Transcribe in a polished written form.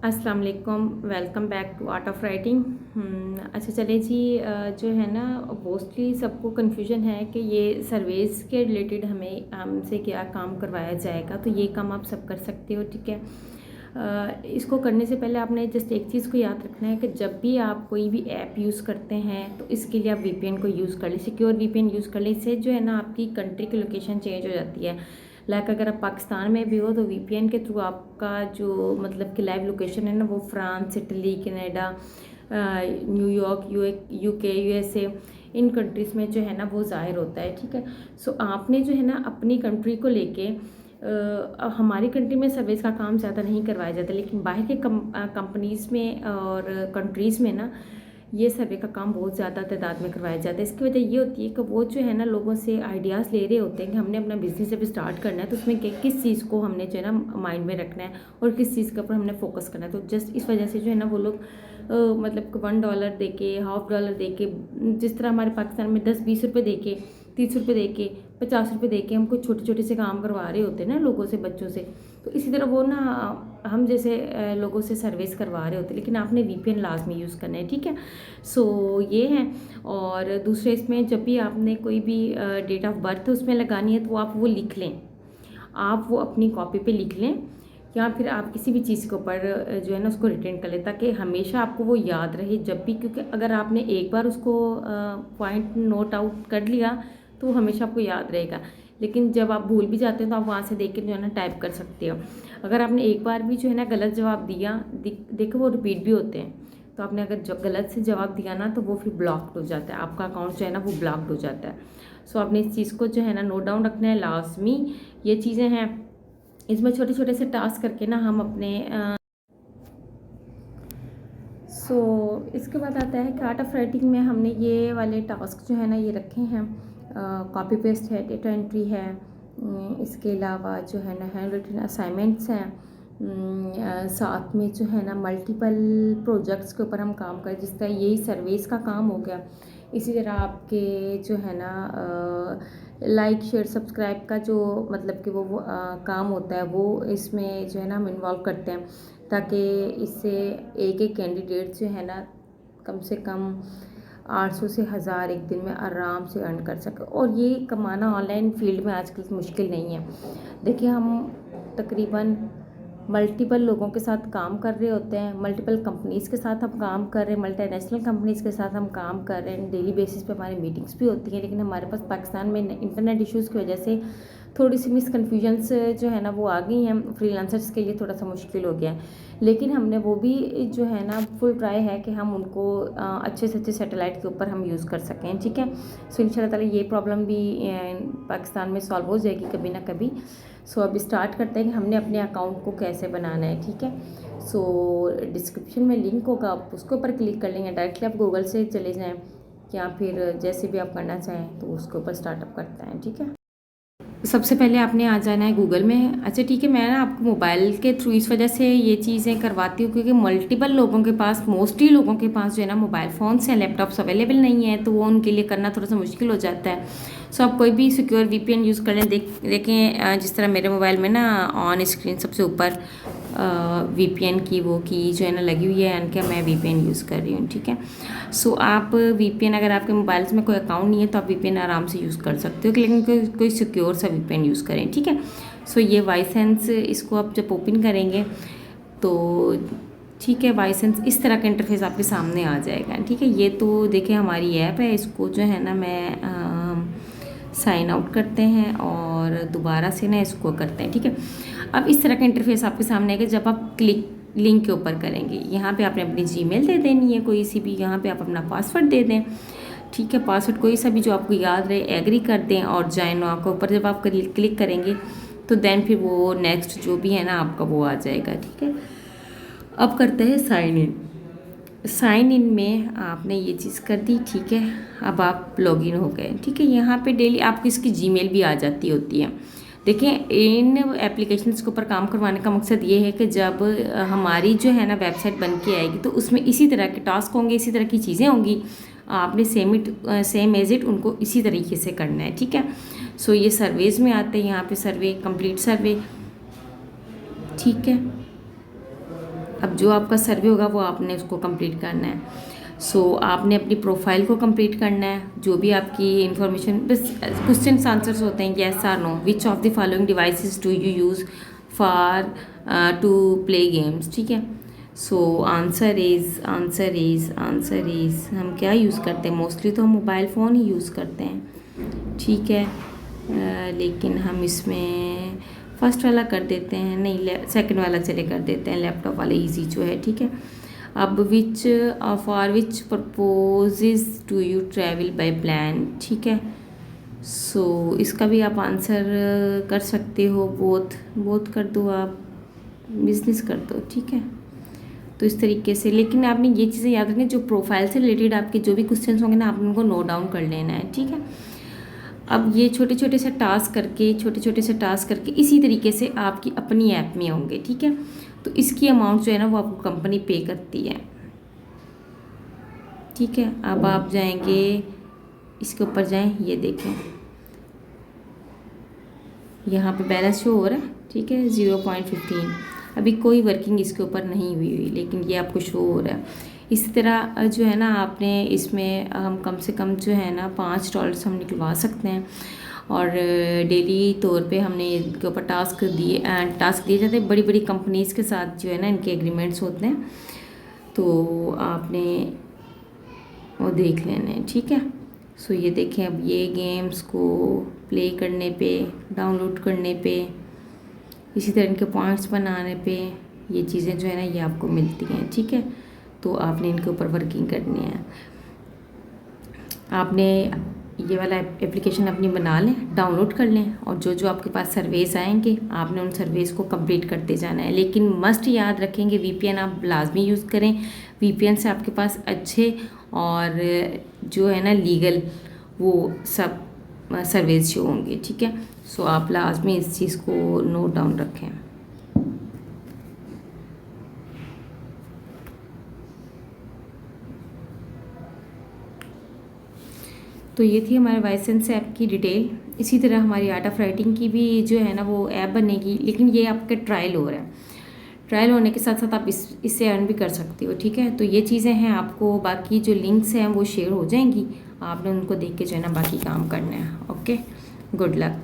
अस्सलाम वालेकुम, welcome back to art of writing. अच्छा चले जी, जो है ना मोस्टली सबको कन्फ्यूजन है कि ये सर्वेस के रिलेटेड हमसे क्या काम करवाया जाएगा। तो ये काम आप सब कर सकते हो, ठीक है। इसको करने से पहले आपने जस्ट एक चीज़ को याद रखना है कि जब भी आप कोई भी ऐप यूज़ करते हैं तो इसके लिए आप वीपीएन को यूज़ कर लें, सिक्योर वीपीएन यूज़ कर लें। इससे जो है ना आपकी कंट्री की लोकेशन चेंज हो जाती है। लाइक अगर आप पाकिस्तान में भी हो तो वीपीएन के थ्रू आपका जो मतलब कि लाइव लोकेशन है ना वो France, Italy, Canada, New York, UK, USA, इन कंट्रीज़ में जो है ना वो ज़ाहिर होता है, ठीक है। सो आपने जो है ना अपनी कंट्री को लेके हमारी कंट्री में सर्विस का काम ज़्यादा नहीं करवाया जाता, लेकिन बाहर के कंपनीज़ में और कंट्रीज़ में ना ये सर्वे का काम बहुत ज़्यादा तादाद में करवाया जाता है। इसकी वजह ये होती है कि वो जो है ना लोगों से आइडियाज़ ले रहे होते हैं कि हमने अपना बिज़नेस जब स्टार्ट करना है तो उसमें किस चीज़ को हमने जो है ना माइंड में रखना है और किस चीज़ के ऊपर हमने फोकस करना है। तो जस्ट इस वजह से जो है ना वो लोग मतलब $1 दे के, $50 दे के, जिस तरह हमारे पाकिस्तान में 10-20 रुपये दे के, 30 रुपये दे के, 50 रुपये दे के हमको छोटे छोटे से काम करवा रहे होते हैं ना लोगों से, बच्चों से। तो इसी तरह वो ना हम जैसे लोगों से सर्विस करवा रहे होते हैं, लेकिन आपने वीपीएन लाजमी यूज़ करना है, ठीक है। सो ये है। और दूसरे इसमें जब भी आपने कोई भी डेट ऑफ बर्थ उसमें लगानी है तो आप वो लिख लें, आप वो अपनी कॉपी पे लिख लें, या फिर आप किसी भी चीज़ के ऊपर जो है ना उसको रिटेन कर लें ताकि हमेशा आपको वो याद रहे जब भी, क्योंकि अगर आपने एक बार उसको पॉइंट नोट आउट कर लिया तो वो हमेशा आपको याद रहेगा। लेकिन जब आप भूल भी जाते हैं तो आप वहाँ से देख के जो है ना टाइप कर सकते हो। अगर आपने एक बार भी जो है ना गलत जवाब दिया, देखो वो रिपीट भी होते हैं, तो आपने अगर गलत से जवाब दिया ना तो वो फिर ब्लॉक्ड हो जाता है, आपका अकाउंट जो है ना वो ब्लॉक्ड हो जाता है। सो आपने इस चीज़ को जो है ना नोट डाउन रखना है लाजमी। ये चीज़ें हैं, इसमें छोटे छोटे से टास्क करके ना हम अपने इसके बाद आता है कि आर्ट ऑफ राइटिंग में हमने ये वाले टास्क जो है ना ये रखे हैं। कॉपी पेस्ट है, डेटा एंट्री है, इसके अलावा जो है ना हैंड रिटन असाइनमेंट्स हैं, साथ में जो है ना मल्टीपल प्रोजेक्ट्स के ऊपर हम काम करें, जिस तरह यही सर्वेस का काम हो गया। इसी तरह आपके जो है ना लाइक शेयर सब्सक्राइब का जो मतलब कि वो काम होता है वो इसमें जो है ना हम इन्वॉल्व करते हैं, ताकि इससे एक एक कैंडिडेट जो है ना कम से कम 800 से 1000 एक दिन में आराम से अर्न कर सके। और ये कमाना ऑनलाइन फील्ड में आजकल मुश्किल नहीं है। देखिए हम तकरीबन मल्टीपल लोगों के साथ काम कर रहे होते हैं, मल्टीपल कंपनीज़ के साथ हम काम कर रहे हैं, मल्टीनेशनल कंपनीज़ के साथ हम काम कर रहे हैं, डेली बेसिस पे हमारी मीटिंग्स भी होती हैं। लेकिन हमारे पास पाकिस्तान में इंटरनेट इश्यूज़ की वजह से थोड़ी सी मिसकन्फ्यूजन्स जो है ना वो आ गई हैं, फ्रीलांसर्स के लिए थोड़ा सा मुश्किल हो गया है। लेकिन हमने वो भी जो है ना फुल ट्राई है कि हम उनको अच्छे से अच्छे सैटेलाइट के ऊपर हम यूज़ कर सकें, ठीक है। सो इंशाल्लाह ताला ये प्रॉब्लम भी पाकिस्तान में सॉल्व हो जाएगी कभी ना कभी। सो अब स्टार्ट करते हैं कि हमने अपने अकाउंट को कैसे बनाना है, ठीक है। सो डिस्क्रिप्शन में लिंक होगा, आप उसके ऊपर क्लिक कर लेंगे, डायरेक्टली आप गूगल से चले जाएँ या फिर जैसे भी आप करना चाहें तो उसके ऊपर स्टार्टअप करते हैं, ठीक है। सबसे पहले आपने आ जाना है गूगल में। अच्छा ठीक है, मैं ना आपको मोबाइल के थ्रू इस वजह से ये चीज़ें करवाती हूँ क्योंकि मल्टीपल लोगों के पास, मोस्टली लोगों के पास जो है ना मोबाइल फ़ोन्स हैं, लैपटॉप्स अवेलेबल नहीं है, तो वो उनके लिए करना थोड़ा सा मुश्किल हो जाता है। सो आप कोई भी सिक्योर वीपीएन यूज़ कर लें। देखें जिस तरह मेरे मोबाइल में ना ऑन स्क्रीन सबसे ऊपर वीपीएन की वो की जो है ना लगी हुई है, यानी कि मैं वीपीएन यूज़ कर रही हूँ, ठीक है। सो आप वीपीएन, अगर आपके मोबाइल में कोई अकाउंट नहीं है तो आप वीपीएन आराम से यूज़ कर सकते हो, लेकिन कोई सिक्योर सा वीपीएन यूज़ करें, ठीक है। सो ये वाइसेंस, इसको आप जब ओपन करेंगे तो ठीक है, वाइसेंस इस तरह का इंटरफेस आपके सामने आ जाएगा, ठीक है। ये तो देखिए हमारी ऐप है, इसको जो है ना मैं साइन आउट करते हैं और दोबारा से ना इसको करते हैं, ठीक है। अब इस तरह का इंटरफेस आपके सामने आएगा जब आप क्लिक लिंक के ऊपर करेंगे। यहाँ पे आपने अपनी जीमेल दे देनी है कोई सी भी, यहाँ पे आप अपना पासवर्ड दे दें, ठीक है। पासवर्ड कोई सा भी जो आपको याद रहे, एग्री कर दें और जॉइन नाउ के ऊपर जब आप क्लिक करेंगे तो देन फिर वो नेक्स्ट जो भी है ना आपका वो आ जाएगा, ठीक है। अब करते हैं साइन इन। साइन इन में आपने ये चीज़ कर दी, ठीक है। अब आप लॉगिन हो गए, ठीक है। यहाँ पे डेली आपकी इसकी जीमेल भी आ जाती होती है। देखिए इन एप्लीकेशंस के ऊपर काम करवाने का मकसद ये है कि जब हमारी जो है ना वेबसाइट बन के आएगी तो उसमें इसी तरह के टास्क होंगे, इसी तरह की चीज़ें होंगी, आपने सेम एज इट उनको इसी तरीके से करना है, ठीक है। सो ये सर्वेज में आते हैं, यहाँ पे सर्वे, कंप्लीट सर्वे, ठीक है। अब जो आपका सर्वे होगा वो आपने उसको कंप्लीट करना है। सो आपने अपनी प्रोफाइल को कंप्लीट करना है, जो भी आपकी इंफॉर्मेशन, बस क्वेश्चन आंसर्स होते हैं येस और no. Which of the following devices do you use for to play games, ठीक है। सो आंसर इज़ हम क्या यूज़ करते हैं, मोस्टली तो हम मोबाइल फ़ोन ही यूज़ करते हैं, ठीक है। लेकिन हम इसमें फर्स्ट वाला कर देते हैं, नहीं सेकंड वाला चले कर देते हैं, लैपटॉप वाला इजी जो है, ठीक है। अब for which purposes do you travel by plan, ठीक है। सो इसका भी आप आंसर कर सकते हो, बोथ कर दो, आप बिजनेस कर दो, ठीक है। तो इस तरीके से, लेकिन आपने ये चीज़ें याद रखनी, जो प्रोफाइल से रिलेटेड आपके जो भी क्वेश्चन होंगे ना, आपने उनको नोट डाउन कर लेना है, ठीक है। अब ये छोटे छोटे से टास्क करके इसी तरीके से आपकी अपनी ऐप में होंगे, ठीक है। तो इसकी अमाउंट जो है ना वो आपको कंपनी पे करती है, ठीक है। अब आप जाएंगे इसके ऊपर जाएं, ये देखें यहाँ पे बैलेंस शो हो रहा है, ठीक है, 0.15। अभी कोई वर्किंग इसके ऊपर नहीं हुई, लेकिन ये आपको शो हो रहा है। इसी तरह जो है ना, आपने इसमें हम कम से कम जो है ना $5 हम निकलवा सकते हैं, और डेली तौर पे हमने इनके ऊपर टास्क दिए जाते हैं। बड़ी बड़ी कंपनीज़ के साथ जो है ना इनके एग्रीमेंट्स होते हैं, तो आपने वो देख लेना है, ठीक है। सो ये देखें, अब ये गेम्स को प्ले करने पे, डाउनलोड करने पे, इसी तरह इनके पॉइंट्स बनाने पे, ये चीज़ें जो है ना ये आपको मिलती हैं, ठीक है। तो आपने इनके ऊपर वर्किंग करनी है। आपने ये वाला एप्लीकेशन अपनी बना लें, डाउनलोड कर लें, और जो जो आपके पास सर्वेस आएंगे आपने उन सर्वेस को कंप्लीट करते जाना है। लेकिन मस्ट याद रखेंगे, वीपीएन आप लाजमी यूज़ करें। वीपीएन से आपके पास अच्छे और जो है ना लीगल वो सब सर्वेस शो होंगे, ठीक है। सो आप लाजमी इस चीज़ को नोट डाउन रखें। तो ये थी हमारे वाइसेंस ऐप की डिटेल। इसी तरह हमारी आर्ट ऑफ राइटिंग की भी जो है ना वो ऐप बनेगी, लेकिन ये आपका ट्रायल हो रहा है। ट्रायल होने के साथ साथ आप इससे अर्न भी कर सकते हो, ठीक है। तो ये चीज़ें हैं, आपको बाकी जो लिंक्स हैं वो शेयर हो जाएंगी, आपने उनको देख के जो है ना बाकी काम करना है। Okay, good luck.